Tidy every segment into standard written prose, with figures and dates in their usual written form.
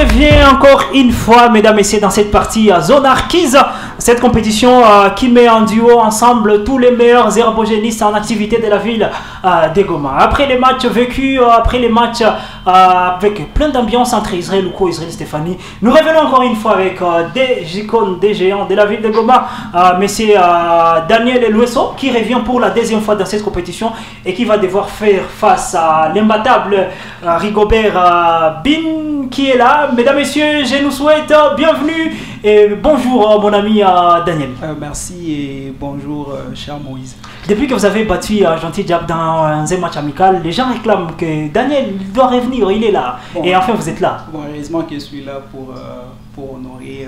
revient encore une fois, mesdames et messieurs, dans cette partie Zonarchies, cette compétition qui met en duo ensemble tous les meilleurs herbogénistes en activité de la ville de Goma. Après les matchs vécus, après les matchs avec plein d'ambiance entre Israël Louko et Israël Stéphanie, nous revenons encore une fois avec des icônes, des géants de la ville de Goma, monsieur Daniel Elouesso, qui revient pour la deuxième fois dans cette compétition et qui va devoir faire face à l'imbattable Rigobert Bin, qui est là. Mesdames, messieurs, je nous souhaite bienvenue et bonjour mon ami Daniel. Merci et bonjour cher Moïse. Depuis que vous avez battu Gentil Diab dans un match amical, les gens réclament que Daniel doit revenir, il est là. Bon, et enfin vous êtes là. Bon, heureusement que je suis là pour honorer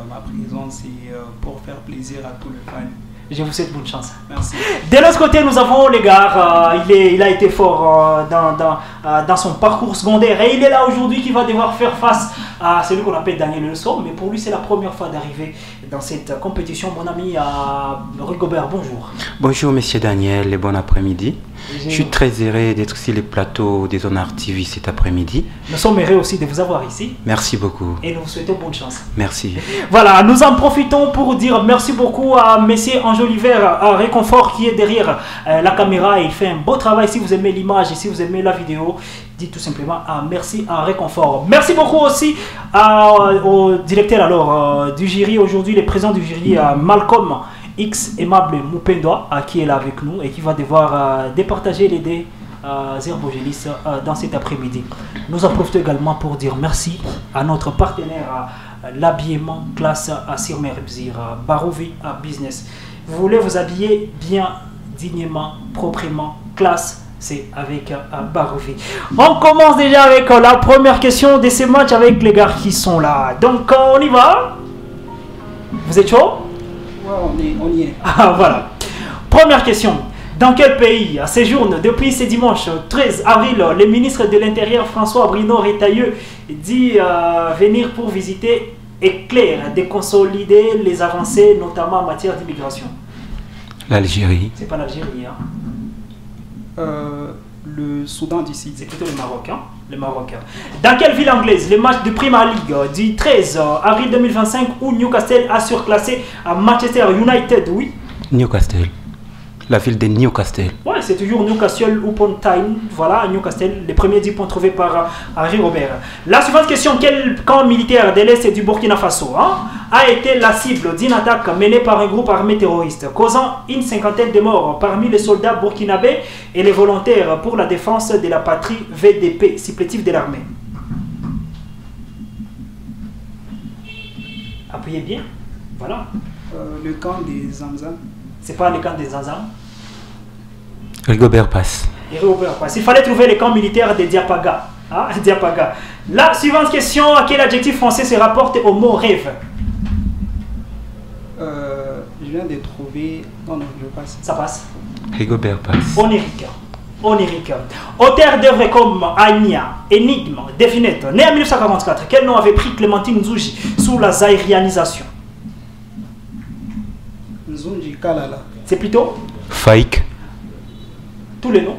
ma présence et pour faire plaisir à tous les fans. Je vous souhaite bonne chance. Merci. De l'autre côté, nous avons l'égard. Il a été fort dans son parcours secondaire et il est là aujourd'hui qui va devoir faire face à celui qu'on appelle Daniel Elouesso. Mais pour lui, c'est la première fois d'arriver dans cette compétition. Mon ami Rigobert, bonjour. Bonjour, monsieur Daniel, et bon après-midi. Je suis très heureux d'être sur le plateau des Zonarchies TV cet après-midi. Nous sommes heureux aussi de vous avoir ici. Merci beaucoup. Et nous vous souhaitons bonne chance. Merci. Voilà, nous en profitons pour dire merci beaucoup à monsieur Angeliver Réconfort qui est derrière la caméra. Il fait un beau travail. Si vous aimez l'image et si vous aimez la vidéo, dites tout simplement merci à Réconfort. Merci beaucoup aussi au directeur du jury aujourd'hui, le président du jury Malcolm X Aimable Mupendwa qui est là avec nous et qui va devoir départager les dés herbogénistes dans cet après-midi. Nous en profitons également pour dire merci à notre partenaire l'habillement classe à Sirmerbzir, Barovi Business. Vous voulez vous habiller bien, dignement, proprement, classe, c'est avec Barovi. On commence déjà avec la première question de ces matchs avec les gars qui sont là. Donc on y va. Vous êtes chaud? Ouais, on y est. Ah, voilà. Première question. Dans quel pays séjourne depuis ce dimanche 13 avril le ministre de l'Intérieur François Bruno Retailleau dit venir pour visiter et clair de consolider les avancées, notamment en matière d'immigration? L'Algérie. C'est pas l'Algérie, hein? Le Soudan du Sud. C'est plutôt le Maroc, hein? Le Maroc. Dans quelle ville anglaise le match de Premier League du 13 avril 2025 où Newcastle a surclassé à Manchester United? Oui. Newcastle. La ville de Newcastle. Ouais, c'est toujours Newcastle upon Tyne. Voilà, Newcastle, les premiers 10 points trouvés par Henri Robert. La suivante question, quel camp militaire de l'Est du Burkina Faso a été la cible d'une attaque menée par un groupe armé terroriste, causant une cinquantaine de morts parmi les soldats burkinabés et les volontaires pour la défense de la patrie VDP, supplétif de l'armée? Appuyez bien. Voilà. Le camp des Zamzam. C'est pas le camp des Zamzam. Rigobert passe. Rigobert passe. Il fallait trouver le camp militaire de Diapaga. Hein? Diapaga. La suivante question, quel adjectif français se rapporte au mot rêve? Je viens de trouver... Non, je passe. Ça passe. Rigobert passe. Onirique. Onirique. Auteur d'œuvres comme Anya, Énigme, Definette, né en 1944, quel nom avait pris Clémentine Nzouji sous la zaïrianisation? Nzouji Kalala. C'est plutôt Faïk. Tous les noms.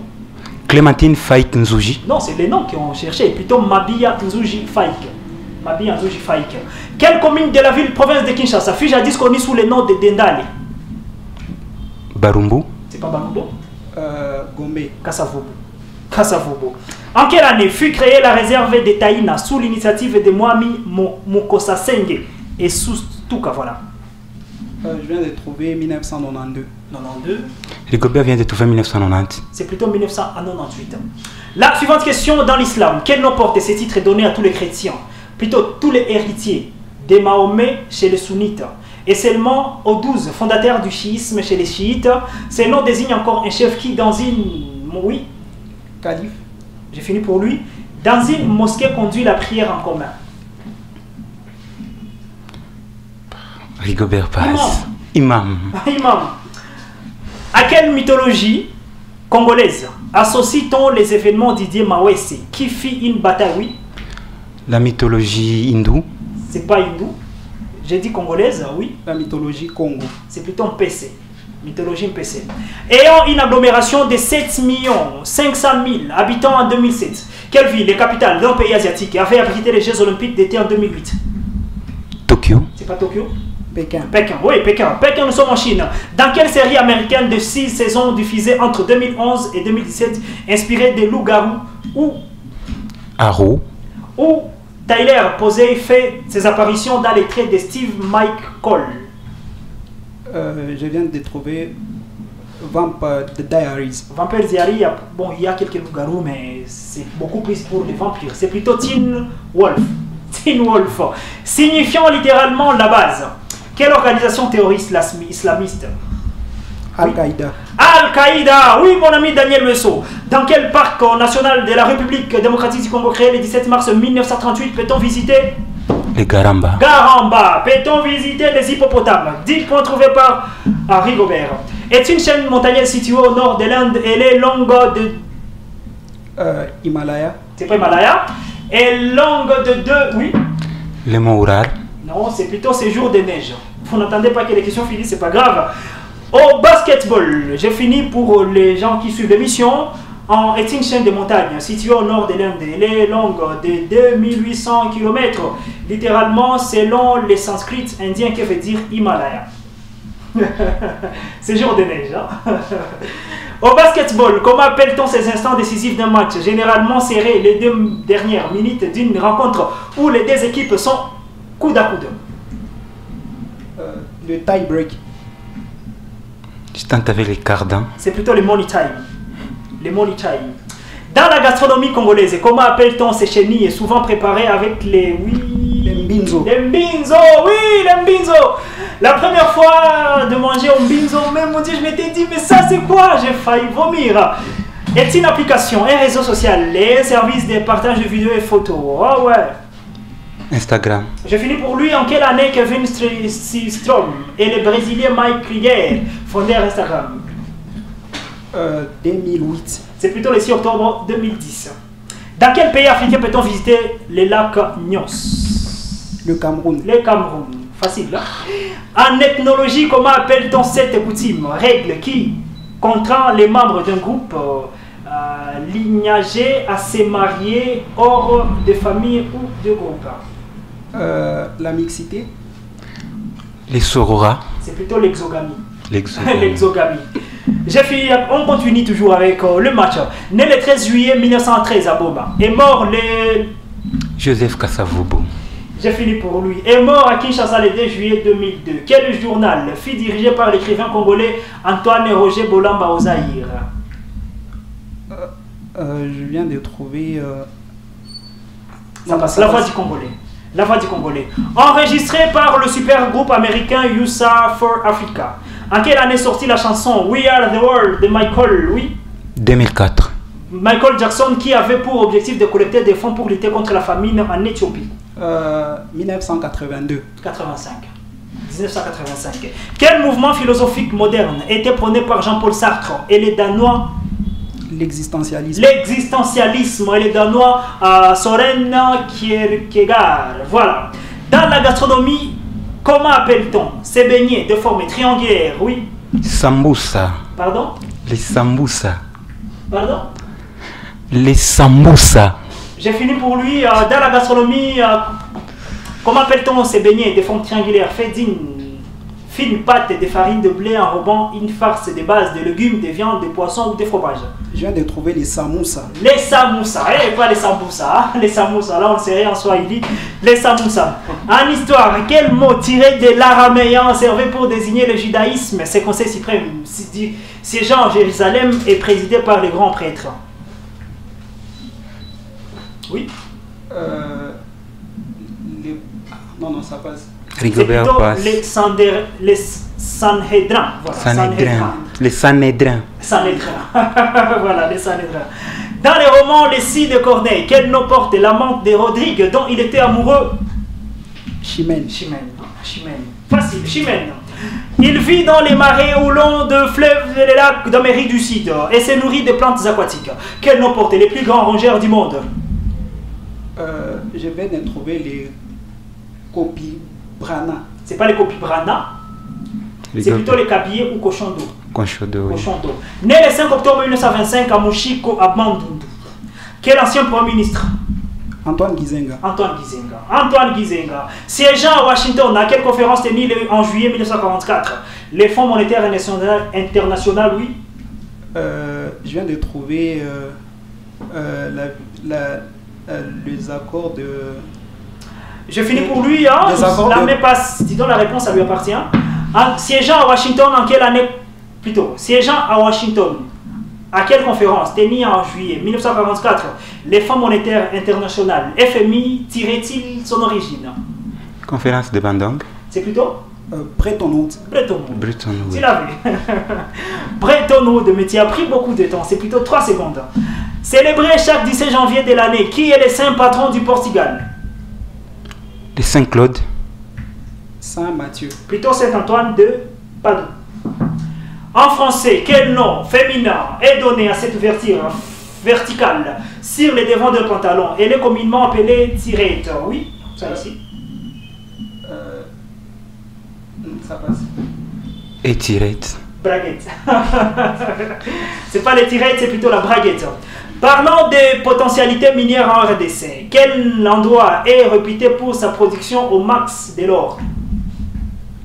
Clémentine Faïk Nzouji. Non, c'est les noms qu'on cherchait. Plutôt Mabia Nzouji Faïk. Mabia Nzouji Faïk. Quelle commune de la ville province de Kinshasa fut jadis connue sous le nom de Dendali? Barumbu. C'est pas Barumbu. Gombe. Kassavobo. Kassavobo. En quelle année fut créée la réserve de Taïna sous l'initiative de Moami Mokosa Senge et sous Touka? Voilà. Je viens de trouver 1992. 92. Rigobert vient de trouver 1990. C'est plutôt 1998. La suivante question, dans l'islam, quel nom porte ce titre donné à tous les chrétiens? Plutôt tous les héritiers de Mahomet chez les sunnites et seulement aux 12 fondateurs du chiisme chez les chiites. Ce nom désigne encore un chef qui, dans une... Oui. Calife. J'ai fini pour lui. Dans une mosquée, conduit la prière en commun. Rigobert passe. Imam. Imam. À quelle mythologie congolaise associe-t-on les événements Didier Mawese qui fit une bataille? Oui. La mythologie hindoue. C'est pas hindou. J'ai dit congolaise, oui. La mythologie Congo. C'est plutôt un PC. Mythologie MPC. Ayant une agglomération de 7 500 000 habitants en 2007, quelle ville, les capitales d'un pays asiatique, avait abrité les Jeux Olympiques d'été en 2008? Tokyo. C'est pas Tokyo? Pékin. Pékin, oui, Pékin. Pékin, nous sommes en Chine. Dans quelle série américaine de 6 saisons diffusée entre 2011 et 2017, inspirée des loups-garous, Arrow. où Tyler Posey fait ses apparitions dans les traits de Steve Mike Cole? Je viens de trouver Vampire The Diaries. Vampire Diaries, bon, il y a quelques loups-garous, mais c'est beaucoup plus pour les vampires. C'est plutôt Teen Wolf. Teen Wolf, signifiant littéralement la base. Quelle organisation terroriste islamiste? Al-Qaïda. Al-Qaïda, oui mon ami Daniel Messo. Dans quel parc national de la République démocratique du Congo créé le 17 mars 1938 peut-on visiter? Les Garamba. Garamba. Peut-on visiter les hippopotames? 10 points trouvés par Henri Gobert. Est une chaîne montagneuse située au nord de l'Inde. Elle est longue de... Himalaya. C'est pas Himalaya. Elle est longue de 2... Oui. Les monts Oural. Non, c'est plutôt ces jours de neige. Vous n'attendez pas que les questions finissent, c'est pas grave. Au basketball, j'ai fini pour les gens qui suivent l'émission. Est une chaîne de montagnes située au nord de l'Inde. Elle est longue de 2800 km. Littéralement, selon les sanskrits indiens, qui veut dire Himalaya. C'est jour de neige. Hein? Au basketball, comment appelle-t-on ces instants décisifs d'un match? Généralement serré les 2 dernières minutes d'une rencontre où les 2 équipes sont coude à coude. Le tie break. Je tente avec les cardans. C'est plutôt les money time. Les money time. Dans la gastronomie congolaise, comment appelle-t-on ces chenilles souvent préparées avec les... Oui, Les mbinzo. les mbinzo, oui, les mbinzo. La première fois de manger un mbinzo, même mon Dieu, je m'étais dit, mais ça c'est quoi? J'ai failli vomir. Est une application, un réseau social, les services de partage de vidéos et photos. Oh ouais. Instagram. J'ai fini pour lui. En quelle année Kevin Systrom et le Brésilien Mike Krieger fondèrent Instagram? 2008. C'est plutôt le 6 octobre 2010. Dans quel pays africain peut-on visiter les lacs Nyos? Le Cameroun. Le Cameroun. Facile, hein? En ethnologie, comment appelle-t-on cette coutume, règle qui contraint les membres d'un groupe lignagé à se marier hors de famille ou de groupe? La mixité. Les Sorora. C'est plutôt l'exogamie. L'exogamie. L'exogamie. J'ai fini, on continue toujours avec le match. Né le 13 juillet 1913 à Boma. Est mort le... Joseph Kasavubu. J'ai fini pour lui. Est mort à Kinshasa le 2 juillet 2002. Quel journal fut dirigé par l'écrivain congolais Antoine Roger Bolamba Ozaïr? Je viens de trouver... Ça passe. La Voix du Congolais. La Voix du Congolais. Enregistré par le super groupe américain USA for Africa. En quelle année sortit la chanson We Are the World de Michael, oui? 2004. Michael Jackson qui avait pour objectif de collecter des fonds pour lutter contre la famine en Éthiopie. 1982. 1985. Quel mouvement philosophique moderne était prôné par Jean-Paul Sartre et les Danois? L'existentialisme. L'existentialisme et les Danois Soren Kierkegaard. Voilà. Dans la gastronomie, comment appelle-t-on ces beignets de forme triangulaire? Oui. Sambusa. Pardon? Les sambusa. Pardon? Les sambusa. J'ai fini pour lui. Dans la gastronomie, comment appelle-t-on ces beignets de forme triangulaire faits d'une fine pâte de farine de blé enrobant une farce de base de légumes, de viande, de poissons ou de fromage? Je viens de trouver les samoussa. Les samoussa, pas les samboussa, hein? Les samoussa, là on le sait rien en Swahili. Les samoussa. En histoire, quel mot tiré de l'araméen servait pour désigner le judaïsme, ses conseils suprêmes, siégeant en Jérusalem et présidé par les grands prêtres? Oui. Non, ça passe. Rigobert passe. Les Sanhédrin. Voilà, Sanhédrin. Les Sanhédrins. Sanhédrin. Voilà, les Sanhédrins. Dans les romans Les Scies de Corneille, quel nom porte l'amante de Rodrigue dont il était amoureux? Chimène. Chimène. Facile, Chimène. Il vit dans les marais au long de fleuves et des lacs d'Amérique du Sud et se nourrit de plantes aquatiques. Quel nom portent les plus grands rongeurs du monde? Je viens de trouver les Copibrana. C'est pas les Copibrana? C'est plutôt les Kabiyé ou Cochon d'eau. Cochon d'eau. Né le 5 octobre 1925 à Moshiko, à Bandundu. Quel ancien Premier ministre? Antoine Gizenga. Antoine Gizenga. Siégeant à Washington, à quelle conférence tenue en juillet 1944? Les Fonds monétaires internationaux, oui. Je viens de trouver les accords de... Je finis pour lui, hein. Dis-donc la réponse, ça lui appartient. Siégeant à Washington en quelle année? Plutôt, siégeant à Washington, à quelle conférence tenue en juillet 1944? Les Fonds monétaires internationaux, FMI, tirait-il son origine? Conférence de Bandung. C'est plutôt Bretton Woods. Tu l'avais. Bretton Woods, mais tu as pris beaucoup de temps, c'est plutôt 3 secondes. Célébré chaque 17 janvier de l'année, qui est le saint patron du Portugal? Le Saint-Claude. Saint Matthieu. Plutôt Saint-Antoine de Padoue. En français, quel nom féminin est donné à cette ouverture verticale sur les devants d'un pantalon? Elle est communément appelée tirette. Oui, ça ici. Ça passe. Et tirette. Braguette. C'est pas les tirettes, c'est plutôt la braguette. Parlons des potentialités minières en RDC. Quel endroit est réputé pour sa production au max de l'or?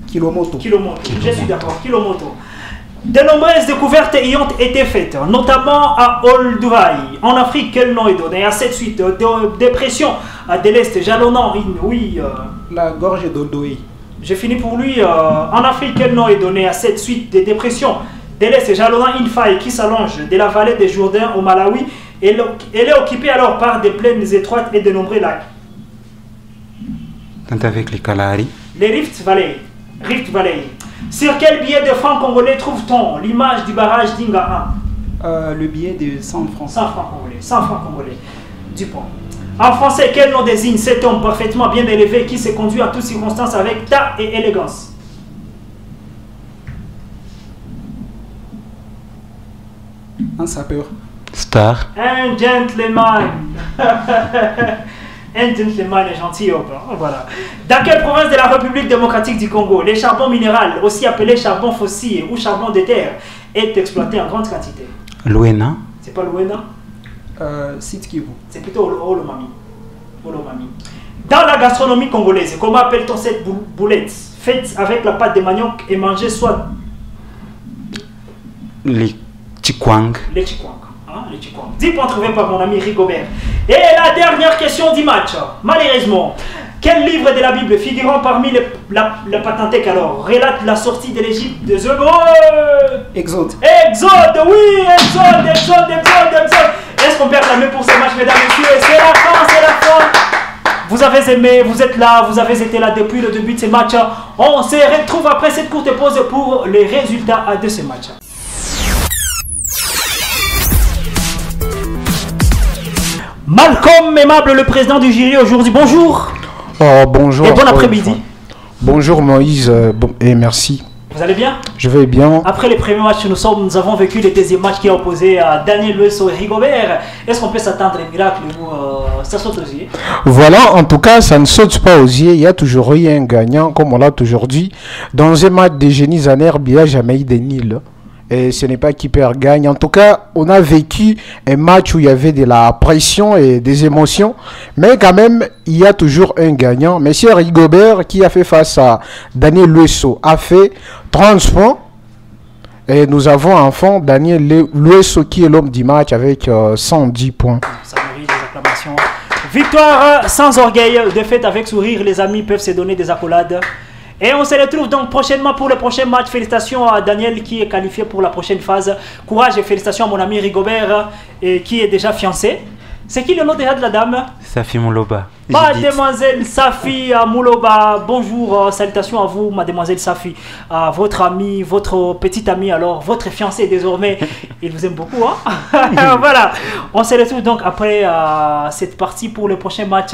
Kilomoto. Je suis d'accord, Kilomoto. De nombreuses découvertes y ont été faites, notamment à Olduvai. En Afrique, quel nom est donné à cette suite de dépression de l'Est jalonnant La gorge d'Oldoé. J'ai fini pour lui. En Afrique, quel nom est donné à cette suite de dépression de l'Est jalonnant une faille qui s'allonge de la vallée des Jourdains au Malawi? Elle est occupée alors par des plaines étroites et de nombreux lacs. Tant avec les Kalahari. Les Rift Valley. Sur quel billet de francs congolais trouve-t-on l'image du barrage d'Inga 1? Le billet de 100 francs. 100 francs congolais. Du pont. En français, quel nom désigne cet homme parfaitement bien élevé qui se conduit en toutes circonstances avec tact et élégance? Un sapeur. Star. Un gentleman. Un gentleman est gentil. Voilà. Dans quelle province de la République démocratique du Congo les charbons minéral, aussi appelé charbon fossile ou charbon de terre, est exploité en grande quantité? Luena. C'est pas Luena? Site Kivu. C'est plutôt Olomami. Dans la gastronomie congolaise, comment appelle-t-on cette boulette faite avec la pâte de manioc et mangée soit... Les Chikwang. Les Chikwang. Les Chikwang. 10 points trouvés par mon ami Rigobert. Et la dernière question du match. Malheureusement, quel livre de la Bible figurant parmi les Pentateuque alors relate la sortie de l'Égypte de Exode. Exode, oui, Exode. Est-ce qu'on peut acclamer pour ce match, mesdames et messieurs? C'est la fin. Vous avez aimé, vous êtes là, vous avez été là depuis le début de ce match. On se retrouve après cette courte pause pour les résultats de ce match. Malcolm Aimable, le président du jury aujourd'hui, bonjour. Bonjour. Et bon après-midi. Bonjour Moïse, et merci. Vous allez bien? Je vais bien. Après les premiers matchs, nous avons vécu le deuxième match qui a opposé à Daniel Lueso et Rigobert. Est-ce qu'on peut s'attendre à un miracle ou ça saute aux yeux? Voilà, en tout cas, ça ne saute pas aux yeux. Il y a toujours eu un gagnant, comme on l'a aujourd'hui. Dans un match de génie en herbe, il n'y a jamais eu de nil. Et ce n'est pas qui perd gagne. En tout cas, on a vécu un match où il y avait de la pression et des émotions. Mais quand même, il y a toujours un gagnant. Monsieur Rigobert, qui a fait face à Daniel Lueso, a fait 30 points. Et nous avons enfin Daniel Lueso qui est l'homme du match avec 110 points. Ça mérite des acclamations. Victoire sans orgueil, défaite avec sourire. Les amis peuvent se donner des accolades. Et on se retrouve donc prochainement pour le prochain match. Félicitations à Daniel qui est qualifié pour la prochaine phase. Courage et félicitations à mon ami Rigobert qui est déjà fiancé. C'est qui le nom déjà de la dame? Safi Mouloba. Mademoiselle Safi Mouloba. Bonjour, salutations à vous, Mademoiselle Safi. Votre amie, votre petite amie, alors votre fiancé désormais. Il vous aime beaucoup, hein? Voilà. On se retrouve donc après cette partie pour le prochain match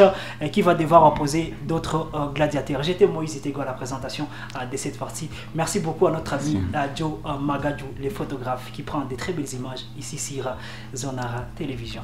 qui va devoir opposer d'autres gladiateurs. J'étais Moïse Itego à la présentation de cette partie. Merci beaucoup à notre ami Joe Magadou, les photographes qui prend de très belles images ici sur Zonara Télévision.